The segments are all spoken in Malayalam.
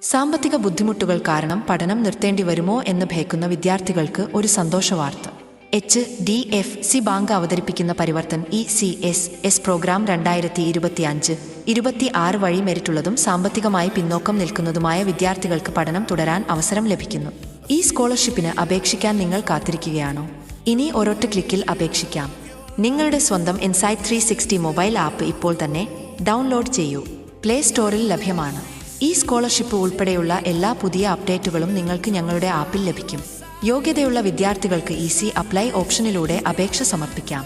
സാമ്പത്തിക ബുദ്ധിമുട്ടുകൾ കാരണം പഠനം നിർത്തേണ്ടി വരുമോ എന്ന് ഭയക്കുന്ന വിദ്യാർത്ഥികൾക്ക് ഒരു സന്തോഷവാർത്ത. HDFC ബാങ്ക് അവതരിപ്പിക്കുന്ന പരിവർത്തൻ ECS പ്രോഗ്രാം 2025-26 വഴി മെരിറ്റുള്ളതും സാമ്പത്തികമായി പിന്നോക്കം നിൽക്കുന്നതുമായ വിദ്യാർത്ഥികൾക്ക് പഠനം തുടരാൻ അവസരം ലഭിക്കുന്നു. ഈ സ്കോളർഷിപ്പിന് അപേക്ഷിക്കാൻ നിങ്ങൾ കാത്തിരിക്കുകയാണോ? ഇനി ഒരൊറ്റ ക്ലിക്കിൽ അപേക്ഷിക്കാം. നിങ്ങളുടെ സ്വന്തം ഇൻസൈറ്റ് 360 മൊബൈൽ ആപ്പ് ഇപ്പോൾ തന്നെ ഡൗൺലോഡ് ചെയ്യൂ. പ്ലേ സ്റ്റോറിൽ ലഭ്യമാണ്. ഈ സ്കോളർഷിപ്പ് ഉൾപ്പെടെയുള്ള എല്ലാ പുതിയ അപ്ഡേറ്റുകളും നിങ്ങൾക്ക് ഞങ്ങളുടെ ആപ്പിൽ ലഭിക്കും. യോഗ്യതയുള്ള വിദ്യാർത്ഥികൾക്ക് ഈസി അപ്ലൈ ഓപ്ഷനിലൂടെ അപേക്ഷ സമർപ്പിക്കാം.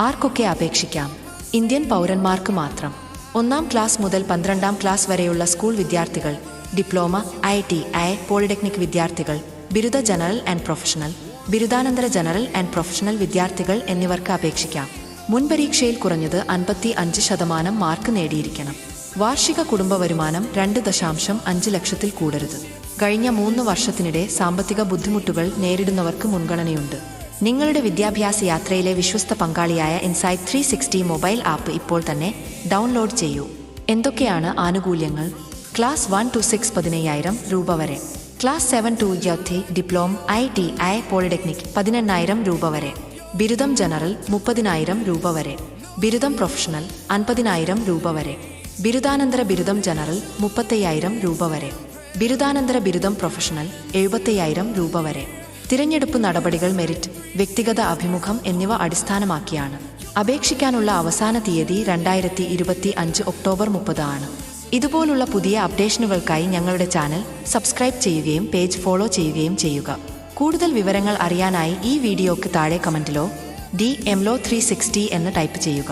ആർക്കൊക്കെ അപേക്ഷിക്കാം? ഇന്ത്യൻ പൗരന്മാർക്ക് മാത്രം. 1ാം ക്ലാസ് മുതൽ 12ാം ക്ലാസ് വരെയുള്ള സ്കൂൾ വിദ്യാർത്ഥികൾ, ഡിപ്ലോമ, ITI, പോളിടെക്നിക് വിദ്യാർത്ഥികൾ, ബിരുദ ജനറൽ ആൻഡ് പ്രൊഫഷണൽ, ബിരുദാനന്തര ജനറൽ ആൻഡ് പ്രൊഫഷണൽ വിദ്യാർത്ഥികൾ എന്നിവർക്ക് അപേക്ഷിക്കാം. മുൻപരീക്ഷയിൽ കുറഞ്ഞത് 55% മാർക്ക് നേടിയിരിക്കണം. വാർഷിക കുടുംബ വരുമാനം 2.5 ലക്ഷത്തിൽ കൂടരുത്. കഴിഞ്ഞ 3 വർഷത്തിനിടെ സാമ്പത്തിക ബുദ്ധിമുട്ടുകൾ നേരിടുന്നവർക്ക് മുൻഗണനയുണ്ട്. നിങ്ങളുടെ വിദ്യാഭ്യാസ യാത്രയിലെ വിശ്വസ്ത പങ്കാളിയായ ഇൻസൈറ്റ് 360 മൊബൈൽ ആപ്പ് ഇപ്പോൾ തന്നെ ഡൗൺലോഡ് ചെയ്യൂ. എന്തൊക്കെയാണ് ആനുകൂല്യങ്ങൾ? ക്ലാസ് 1 to 6 15,000 രൂപ വരെ. Class 7 to 8 diploma, ITI, polytechnic 18,000 രൂപ വരെ. ബിരുദം ജനറൽ 30,000 രൂപ വരെ. ബിരുദം പ്രൊഫഷണൽ 50,000 രൂപ വരെ. ബിരുദാനന്തര ബിരുദം ജനറൽ 35,000 രൂപ വരെ. ബിരുദാനന്തര ബിരുദം പ്രൊഫഷണൽ 75,000 രൂപ വരെ. തിരഞ്ഞെടുപ്പ് നടപടികൾ മെറിറ്റ്, വ്യക്തിഗത അഭിമുഖം എന്നിവ അടിസ്ഥാനമാക്കിയാണ്. അപേക്ഷിക്കാനുള്ള അവസാന തീയതി 2025 ഒക്ടോബർ 30 ആണ്. ഇതുപോലുള്ള പുതിയ അപ്ഡേഷനുകൾക്കായി ഞങ്ങളുടെ ചാനൽ സബ്സ്ക്രൈബ് ചെയ്യുകയും പേജ് ഫോളോ ചെയ്യുകയും ചെയ്യുക. കൂടുതൽ വിവരങ്ങൾ അറിയാനായി ഈ വീഡിയോയ്ക്ക് താഴെ കമന്റിലോ DMLO 360 എന്ന് ടൈപ്പ് ചെയ്യുക.